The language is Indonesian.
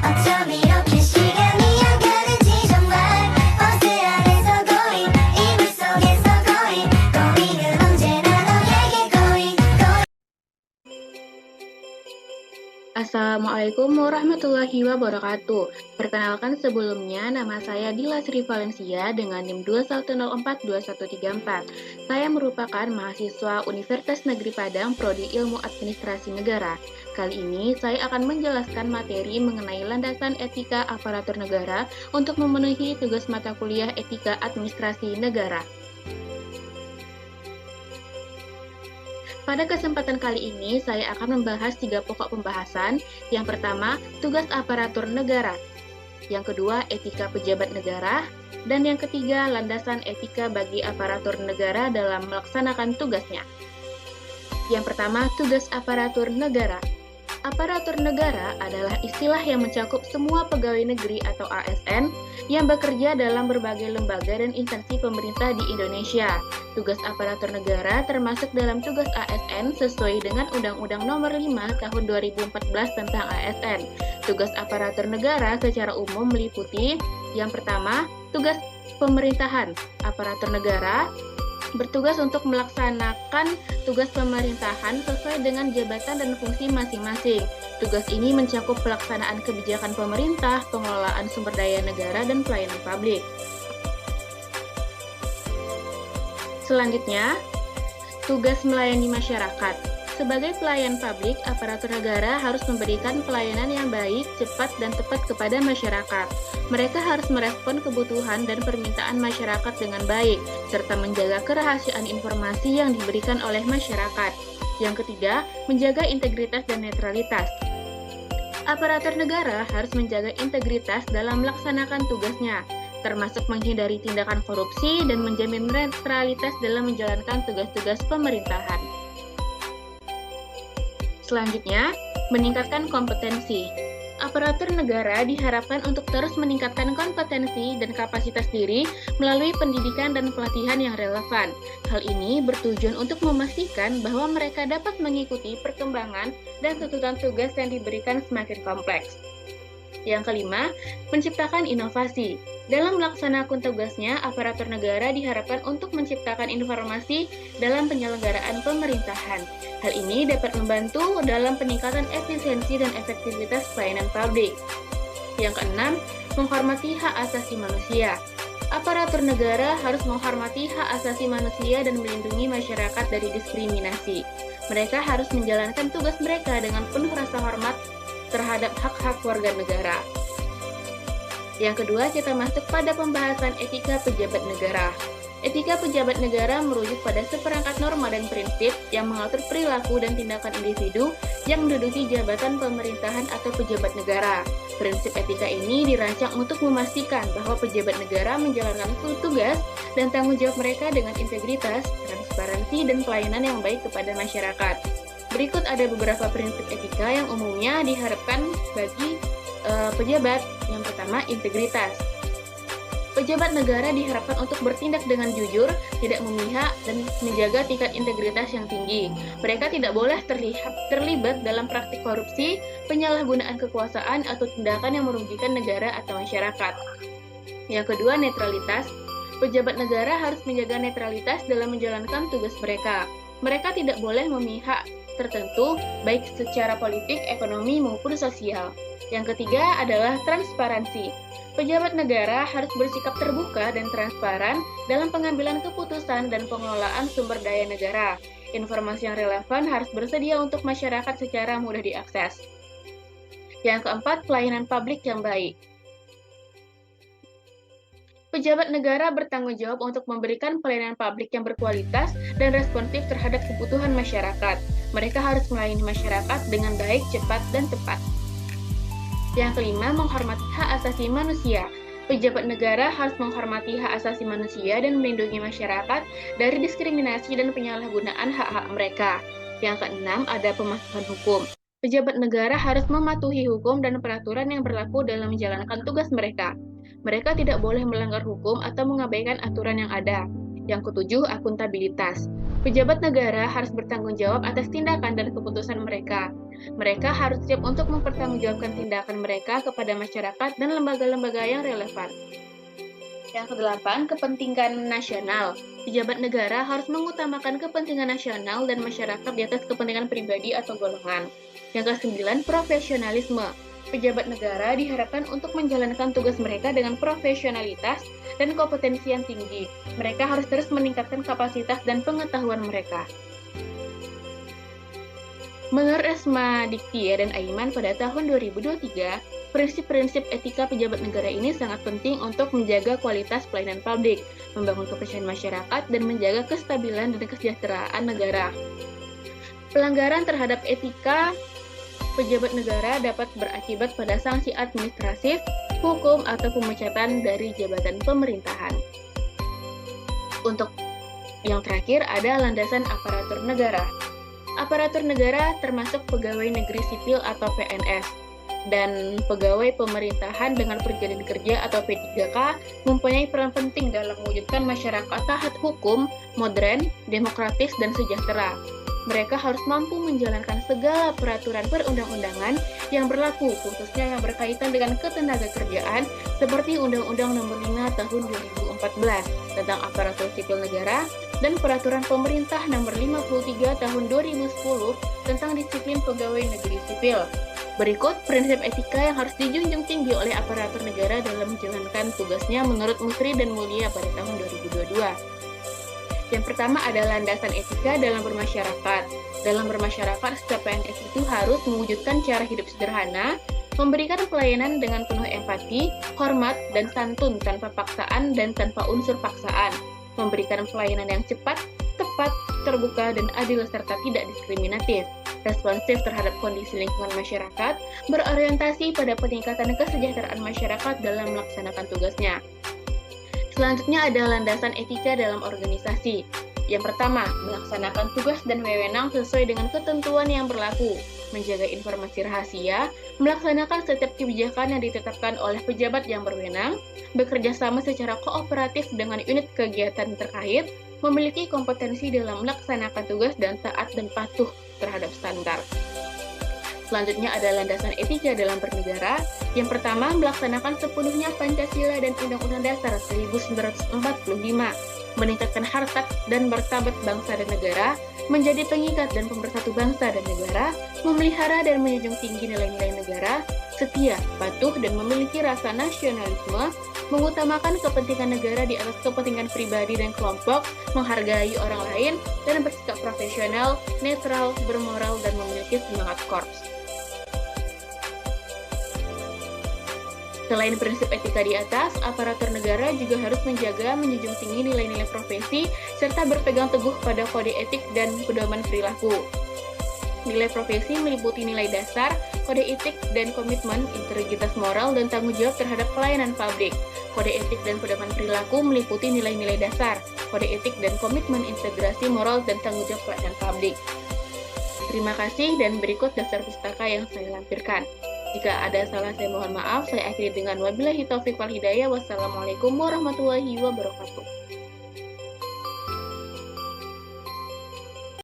어쩜 이렇게 시간이 안 가는지 정말 버스 안에서 고인 이불 속에서 고인은 언제나 너에게 고인. Assalamualaikum warahmatullahi wabarakatuh. Perkenalkan sebelumnya, nama saya Dila Sri Valencia dengan NIM 21042134. Saya merupakan mahasiswa Universitas Negeri Padang Prodi Ilmu Administrasi Negara. Kali ini saya akan menjelaskan materi mengenai landasan etika aparatur negara untuk memenuhi tugas mata kuliah Etika Administrasi Negara. Pada kesempatan kali ini, saya akan membahas 3 pokok pembahasan. Yang pertama, tugas aparatur negara. Yang kedua, etika pejabat negara. Dan yang ketiga, landasan etika bagi aparatur negara dalam melaksanakan tugasnya. Yang pertama, tugas aparatur negara. Aparatur negara adalah istilah yang mencakup semua pegawai negeri atau ASN yang bekerja dalam berbagai lembaga dan instansi pemerintah di Indonesia. Tugas aparatur negara termasuk dalam tugas ASN sesuai dengan Undang-Undang Nomor 5 Tahun 2014 tentang ASN. Tugas aparatur negara secara umum meliputi yang pertama, tugas pemerintahan. Aparatur negara bertugas untuk melaksanakan tugas pemerintahan sesuai dengan jabatan dan fungsi masing-masing. Tugas ini mencakup pelaksanaan kebijakan pemerintah, pengelolaan sumber daya negara, dan pelayanan publik. Selanjutnya, tugas melayani masyarakat. Sebagai pelayan publik, aparatur negara harus memberikan pelayanan yang baik, cepat, dan tepat kepada masyarakat. Mereka harus merespon kebutuhan dan permintaan masyarakat dengan baik, serta menjaga kerahasiaan informasi yang diberikan oleh masyarakat. Yang ketiga, menjaga integritas dan netralitas. Aparatur negara harus menjaga integritas dalam melaksanakan tugasnya, termasuk menghindari tindakan korupsi dan menjamin netralitas dalam menjalankan tugas-tugas pemerintahan. Selanjutnya, meningkatkan kompetensi. Aparatur negara diharapkan untuk terus meningkatkan kompetensi dan kapasitas diri melalui pendidikan dan pelatihan yang relevan. Hal ini bertujuan untuk memastikan bahwa mereka dapat mengikuti perkembangan dan tuntutan tugas yang diberikan semakin kompleks. Yang kelima, menciptakan inovasi. Dalam melaksanakan tugasnya, aparatur negara diharapkan untuk menciptakan informasi dalam penyelenggaraan pemerintahan. Hal ini dapat membantu dalam peningkatan efisiensi dan efektivitas pelayanan publik. Yang keenam, menghormati hak asasi manusia. Aparatur negara harus menghormati hak asasi manusia dan melindungi masyarakat dari diskriminasi. Mereka harus menjalankan tugas mereka dengan penuh rasa hormat terhadap hak-hak warga negara. Yang kedua, kita masuk pada pembahasan etika pejabat negara. Etika pejabat negara merujuk pada seperangkat norma dan prinsip yang mengatur perilaku dan tindakan individu yang menduduki jabatan pemerintahan atau pejabat negara. Prinsip etika ini dirancang untuk memastikan bahwa pejabat negara menjalankan tugas dan tanggung jawab mereka dengan integritas, transparansi, dan pelayanan yang baik kepada masyarakat. Berikut ada beberapa prinsip etika yang umumnya diharapkan bagi pejabat. Yang pertama, integritas. Pejabat negara diharapkan untuk bertindak dengan jujur, tidak memihak, dan menjaga tingkat integritas yang tinggi. Mereka tidak boleh terlibat dalam praktik korupsi, penyalahgunaan kekuasaan, atau tindakan yang merugikan negara atau masyarakat. Yang kedua, netralitas. Pejabat negara harus menjaga netralitas dalam menjalankan tugas mereka. Mereka tidak boleh memihak tertentu, baik secara politik, ekonomi, maupun sosial. Yang ketiga adalah transparansi. Pejabat negara harus bersikap terbuka dan transparan dalam pengambilan keputusan dan pengelolaan sumber daya negara. Informasi yang relevan harus bersedia untuk masyarakat secara mudah diakses. Yang keempat, pelayanan publik yang baik. Pejabat negara bertanggung jawab untuk memberikan pelayanan publik yang berkualitas dan responsif terhadap kebutuhan masyarakat. Mereka harus melayani masyarakat dengan baik, cepat, dan tepat. Yang kelima, menghormati hak asasi manusia. Pejabat negara harus menghormati hak asasi manusia dan melindungi masyarakat dari diskriminasi dan penyalahgunaan hak-hak mereka. Yang keenam, ada pematuhan hukum. Pejabat negara harus mematuhi hukum dan peraturan yang berlaku dalam menjalankan tugas mereka. Mereka tidak boleh melanggar hukum atau mengabaikan aturan yang ada. Yang ketujuh, akuntabilitas. Pejabat negara harus bertanggung jawab atas tindakan dan keputusan mereka. Mereka harus siap untuk mempertanggungjawabkan tindakan mereka kepada masyarakat dan lembaga-lembaga yang relevan. Yang kedelapan, kepentingan nasional. Pejabat negara harus mengutamakan kepentingan nasional dan masyarakat di atas kepentingan pribadi atau golongan. Yang kesembilan, profesionalisme. Pejabat negara diharapkan untuk menjalankan tugas mereka dengan profesionalitas dan kompetensi yang tinggi. Mereka harus terus meningkatkan kapasitas dan pengetahuan mereka. Menurut Resma Diktia dan Aiman pada tahun 2023, prinsip-prinsip etika pejabat negara ini sangat penting untuk menjaga kualitas pelayanan publik, membangun kepercayaan masyarakat, dan menjaga kestabilan dan kesejahteraan negara. Pelanggaran terhadap etika pejabat negara dapat berakibat pada sanksi administratif, hukum, atau pemecatan dari jabatan pemerintahan. Untuk yang terakhir ada landasan aparatur negara. Aparatur negara termasuk pegawai negeri sipil atau PNS, dan pegawai pemerintahan dengan perjanjian kerja atau P3K mempunyai peran penting dalam mewujudkan masyarakat taat hukum, modern, demokratis, dan sejahtera. Mereka harus mampu menjalankan segala peraturan perundang-undangan yang berlaku, khususnya yang berkaitan dengan ketenagakerjaan, seperti Undang-Undang Nomor 5 Tahun 2014 tentang aparatur sipil negara dan Peraturan Pemerintah Nomor 53 Tahun 2010 tentang disiplin pegawai negeri sipil. Berikut prinsip etika yang harus dijunjung tinggi oleh aparatur negara dalam menjalankan tugasnya menurut Menteri dan Mulia pada tahun 2022. Yang pertama ada landasan etika dalam bermasyarakat. Dalam bermasyarakat, setiap PNS itu harus mewujudkan cara hidup sederhana, memberikan pelayanan dengan penuh empati, hormat, dan santun tanpa paksaan dan tanpa unsur paksaan, memberikan pelayanan yang cepat, tepat, terbuka, dan adil serta tidak diskriminatif, responsif terhadap kondisi lingkungan masyarakat, berorientasi pada peningkatan kesejahteraan masyarakat dalam melaksanakan tugasnya. Selanjutnya ada landasan etika dalam organisasi. Yang pertama, melaksanakan tugas dan wewenang sesuai dengan ketentuan yang berlaku, menjaga informasi rahasia, melaksanakan setiap kebijakan yang ditetapkan oleh pejabat yang berwenang, bekerja sama secara kooperatif dengan unit kegiatan terkait, memiliki kompetensi dalam melaksanakan tugas dan taat dan patuh terhadap standar. Selanjutnya ada landasan etika dalam bernegara. Yang pertama, melaksanakan sepenuhnya Pancasila dan Undang-Undang Dasar 1945, meningkatkan harkat dan martabat bangsa dan negara, menjadi pengikat dan pemersatu bangsa dan negara, memelihara dan menjunjung tinggi nilai-nilai negara, setia, patuh, dan memiliki rasa nasionalisme, mengutamakan kepentingan negara di atas kepentingan pribadi dan kelompok, menghargai orang lain, dan bersikap profesional, netral, bermoral, dan memiliki semangat korps. Selain prinsip etika di atas, aparatur negara juga harus menjaga, menjunjung tinggi nilai-nilai profesi, serta berpegang teguh pada kode etik dan pedoman perilaku. Nilai profesi meliputi nilai dasar, kode etik dan komitmen, integritas moral, dan tanggung jawab terhadap pelayanan publik. Kode etik dan pedoman perilaku meliputi nilai-nilai dasar, kode etik dan komitmen, integrasi moral, dan tanggung jawab pelayanan publik. Terima kasih, dan berikut dasar pustaka yang saya lampirkan. Jika ada salah, saya mohon maaf. Saya akhiri dengan wabillahi taufiq wal hidayah. Wassalamualaikum warahmatullahi wabarakatuh.